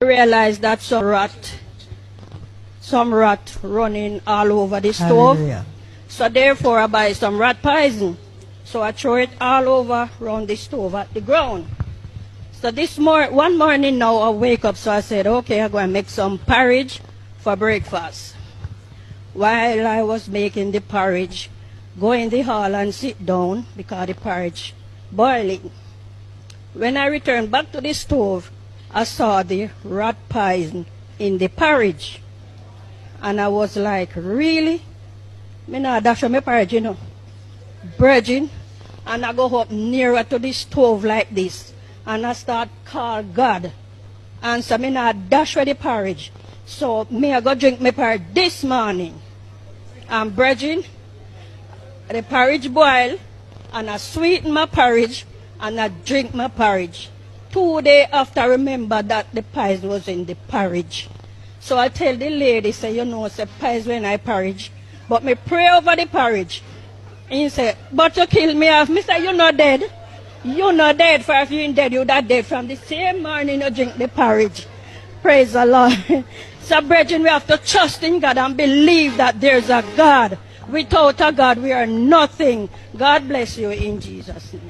realized that some rat running all over the stove. Hallelujah. So therefore I buy some rat poison. So I throw it all over around the stove at the ground. So one morning now I wake up, so I said, okay, I'm going to make some porridge for breakfast. While I was making the porridge, go in the hall and sit down because the porridge boiling. When I returned back to the stove, I saw the rat poison in the porridge. And I was like, really? Me not dash my porridge, you know. Virgin. And I go up nearer to the stove like this. And I start call God. And so me not dash with the porridge. So me I go drink my porridge this morning. And virgin, the porridge boil. And I sweeten my porridge. And I drink my porridge. 2 days after I remember that the poison was in the porridge. So I tell the lady, say, you know, say poison when I porridge. But me pray over the porridge. And he said, but you kill me off. Me say, you're not dead. You're not dead, for if you're dead, you're not dead. From the same morning you drink the porridge. Praise the Lord. So brethren, we have to trust in God and believe that there's a God. Without a God, we are nothing. God bless you in Jesus' name.